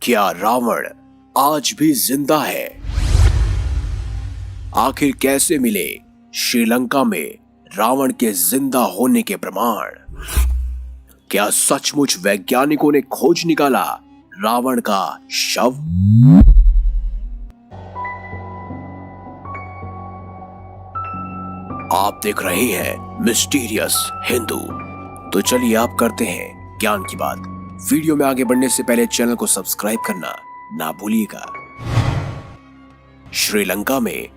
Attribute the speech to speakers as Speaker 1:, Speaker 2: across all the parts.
Speaker 1: क्या रावण आज भी जिंदा है? आखिर कैसे मिले श्रीलंका में रावण के जिंदा होने के प्रमाण? क्या सचमुच वैज्ञानिकों ने खोज निकाला रावण का शव? आप देख रहे हैं मिस्टीरियस हिंदू। तो चलिए आप करते हैं ज्ञान की बात। वीडियो में आगे बढ़ने से पहले चैनल को सब्सक्राइब करना ना भूलिएगा। श्रीलंका में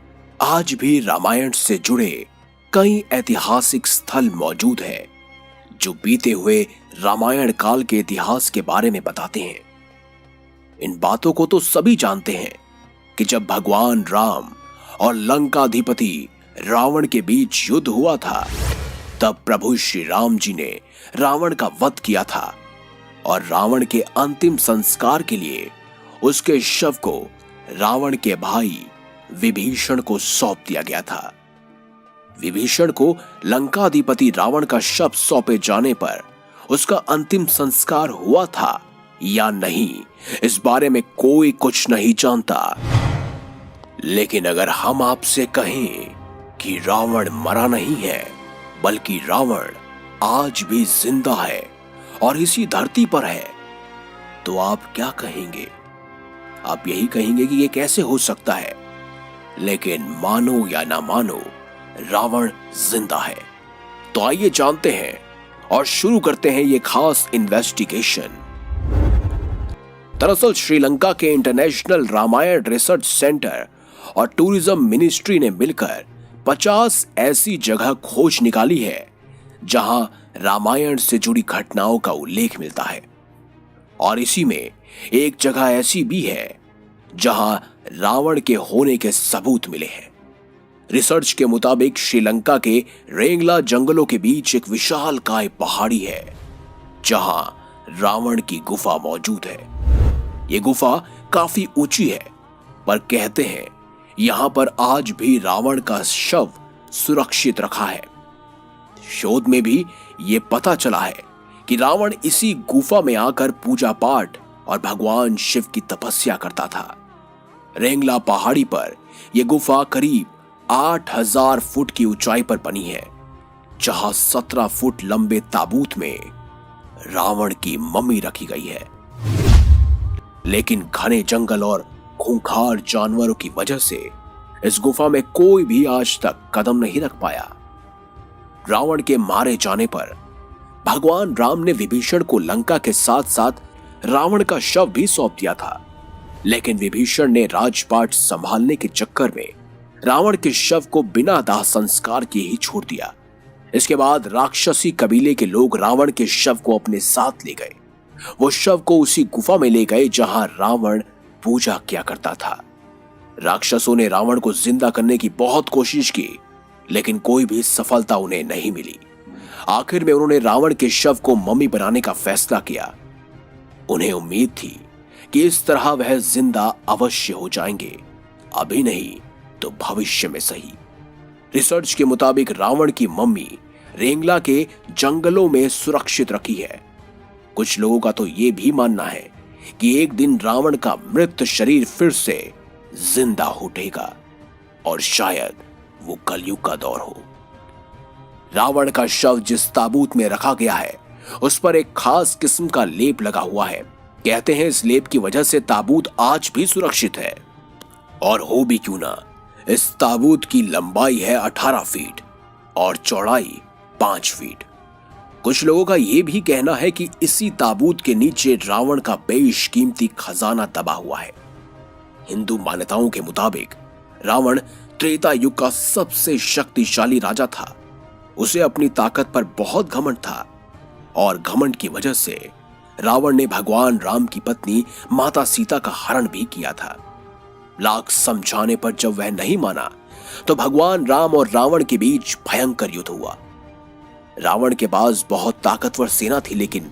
Speaker 1: आज भी रामायण से जुड़े कई ऐतिहासिक स्थल मौजूद हैं, जो बीते हुए रामायण काल के इतिहास के बारे में बताते हैं। इन बातों को तो सभी जानते हैं कि जब भगवान राम और लंकाधिपति रावण के बीच युद्ध हुआ था, तब प्रभु श्री राम जी ने रावण का वध किया था और रावण के अंतिम संस्कार के लिए उसके शव को रावण के भाई विभीषण को सौंप दिया गया था। विभीषण को लंकाधिपति रावण का शव सौंपे जाने पर उसका अंतिम संस्कार हुआ था या नहीं, इस बारे में कोई कुछ नहीं जानता। लेकिन अगर हम आपसे कहें कि रावण मरा नहीं है, बल्कि रावण आज भी जिंदा है और इसी धरती पर है, तो आप क्या कहेंगे? आप यही कहेंगे कि यह कैसे हो सकता है। लेकिन मानो या ना मानो, रावण जिंदा है। तो आइए जानते हैं और शुरू करते हैं ये खास इन्वेस्टिगेशन। दरअसल श्रीलंका के इंटरनेशनल रामायण रिसर्च सेंटर और टूरिज्म मिनिस्ट्री ने मिलकर 50 ऐसी जगह खोज निकाली है जहां रामायण से जुड़ी घटनाओं का उल्लेख मिलता है। और इसी में एक जगह ऐसी भी है जहां रावण के होने के सबूत मिले हैं। रिसर्च के मुताबिक श्रीलंका के रेंगला जंगलों के बीच एक विशालकाय पहाड़ी है जहां रावण की गुफा मौजूद है। ये गुफा काफी ऊंची है, पर कहते हैं यहां पर आज भी रावण का शव सुरक्षित रखा है। शोध में भी ये पता चला है कि रावण इसी गुफा में आकर पूजा पाठ और भगवान शिव की तपस्या करता था। रेंगला पहाड़ी पर यह गुफा करीब 8000 फुट की ऊंचाई पर बनी है, जहां 17 फुट लंबे ताबूत में रावण की मम्मी रखी गई है। लेकिन घने जंगल और खूंखार जानवरों की वजह से इस गुफा में कोई भी आज तक कदम नहीं रख पाया। रावण के मारे जाने पर भगवान राम ने विभीषण को लंका के साथ साथ रावण का शव भी सौंप दिया था। लेकिन विभीषण ने राजपाट संभालने के चक्कर में रावण के शव को बिना दाह संस्कार किए ही छोड़ दिया। इसके बाद राक्षसी कबीले के लोग रावण के शव को अपने साथ ले गए। वो शव को उसी गुफा में ले गए जहां रावण पूजा किया करता था। राक्षसों ने रावण को जिंदा करने की बहुत कोशिश की, लेकिन कोई भी सफलता उन्हें नहीं मिली। आखिर में उन्होंने रावण के शव को मम्मी बनाने का फैसला किया। उन्हें उम्मीद थी कि इस तरह वह जिंदा अवश्य हो जाएंगे, अभी नहीं तो भविष्य में सही। रिसर्च के मुताबिक रावण की मम्मी रेंगला के जंगलों में सुरक्षित रखी है। कुछ लोगों का तो यह भी मानना है कि एक दिन रावण का मृत शरीर फिर से जिंदा उठेगा और शायद वो कलयुग का दौर हो। रावण का शव जिस ताबूत में रखा गया है, उस पर एक खास किस्म का लेप लगा हुआ है। कहते हैं इस लेप की वजह से ताबूत आज भी सुरक्षित है। और हो भी क्यों ना, इस ताबूत की लंबाई है 18 फीट और चौड़ाई 5 फीट। कुछ लोगों का यह भी कहना है कि इसी ताबूत के नीचे रावण का बेशकीमती खजाना दबा हुआ है। हिंदू मान्यताओं के मुताबिक रावण त्रेता युग का सबसे शक्तिशाली राजा था। उसे अपनी ताकत पर बहुत घमंड था और घमंड की वजह से रावण ने भगवान राम की पत्नी माता सीता का हरण भी किया था। लाख समझाने पर जब वह नहीं माना, तो भगवान राम और रावण के बीच भयंकर युद्ध हुआ। रावण के पास बहुत ताकतवर सेना थी, लेकिन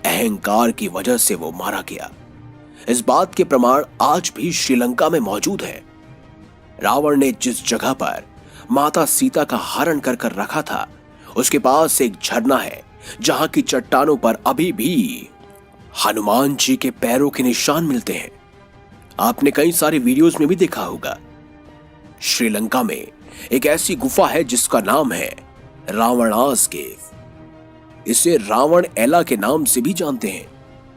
Speaker 1: अहंकार की वजह से वो मारा गया। इस बात के प्रमाण आज भी श्रीलंका में मौजूद है। रावण ने जिस जगह पर माता सीता का हरण कर रखा था, उसके पास एक झरना है जहां की चट्टानों पर अभी भी हनुमान जी के पैरों के निशान मिलते हैं। आपने कई सारे वीडियोस में भी देखा होगा। श्रीलंका में एक ऐसी गुफा है जिसका नाम है रावणास केव। इसे रावण एला के नाम से भी जानते हैं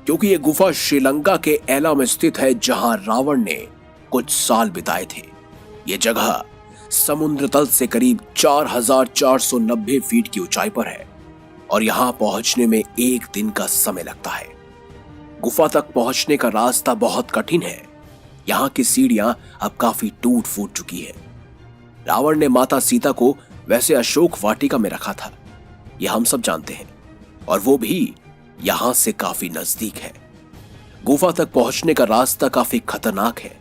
Speaker 1: क्योंकि यह गुफा श्रीलंका के एला में स्थित है, जहां रावण ने कुछ साल बिताए थे। यह जगह समुद्र तल से करीब 4490 फीट की ऊंचाई पर है और यहां पहुंचने में एक दिन का समय लगता है। गुफा तक पहुंचने का रास्ता बहुत कठिन है। यहां की सीढ़ियां अब काफी टूट फूट चुकी है। रावण ने माता सीता को वैसे अशोक वाटिका में रखा था, यह हम सब जानते हैं, और वो भी यहां से काफी नजदीक है। गुफा तक पहुंचने का रास्ता काफी खतरनाक है।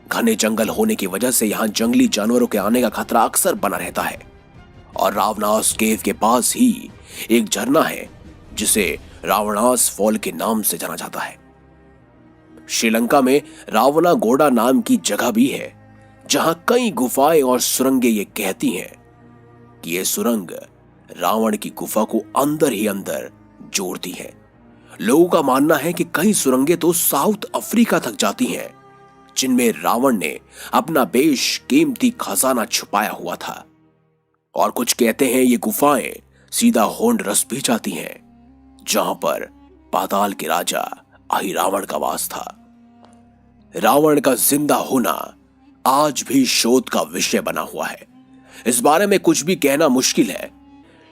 Speaker 1: घने जंगल होने की वजह से यहां जंगली जानवरों के आने का खतरा अक्सर बना रहता है। और रावणास केव के पास ही एक झरना है जिसे रावणास फॉल के नाम से जाना जाता है। श्रीलंका में रावनागोड़ा नाम की जगह भी है जहां कई गुफाएं और सुरंगें ये कहती हैं कि ये सुरंग रावण की गुफा को अंदर ही अंदर जोड़ती है। लोगों का मानना है कि कई सुरंगें तो साउथ अफ्रीका तक जाती हैं, जिनमें रावण ने अपना बेशकीमती खजाना छुपाया हुआ था। और कुछ कहते हैं ये गुफाएं सीधा होंडरस भी जाती हैं, जहां पर पाताल के राजा अहिरावण का वास था। रावण का जिंदा होना आज भी शोध का विषय बना हुआ है। इस बारे में कुछ भी कहना मुश्किल है।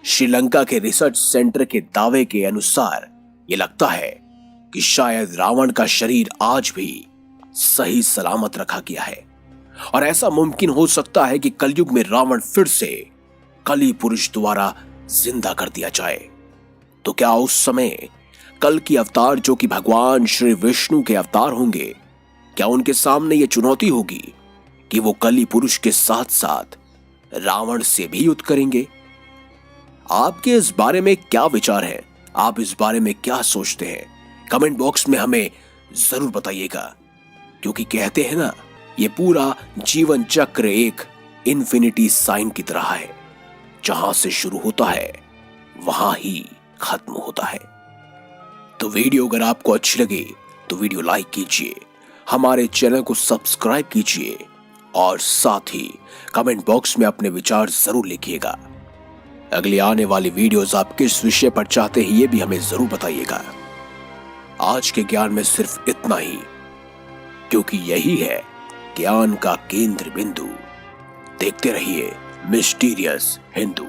Speaker 1: श्रीलंका के रिसर्च सेंटर के दावे के अनुसार यह लगता है कि शायद रावण का शरीर आज भी सही सलामत रखा गया है और ऐसा मुमकिन हो सकता है कि कलयुग में रावण फिर से कली पुरुष द्वारा जिंदा कर दिया जाए। तो क्या उस समय कल की अवतार, जो कि भगवान श्री विष्णु के अवतार होंगे, क्या उनके सामने यह चुनौती होगी कि वो कली पुरुष के साथ साथ रावण से भी युद्ध करेंगे? आपके इस बारे में क्या विचार है? आप इस बारे में क्या सोचते हैं? कमेंट बॉक्स में हमें जरूर बताइएगा, क्योंकि कहते हैं ना, ये पूरा जीवन चक्र एक इन्फिनिटी साइन की तरह है, जहां से शुरू होता है वहां ही खत्म होता है। तो वीडियो अगर आपको अच्छी लगे तो वीडियो लाइक कीजिए, हमारे चैनल को सब्सक्राइब कीजिए और साथ ही कमेंट बॉक्स में अपने विचार जरूर लिखिएगा। अगली आने वाली वीडियोस आप किस विषय पर चाहते हैं ये भी हमें जरूर बताइएगा। आज के ज्ञान में सिर्फ इतना ही, क्योंकि यही है ज्ञान का केंद्र बिंदु। देखते रहिए मिस्टीरियस हिंदू।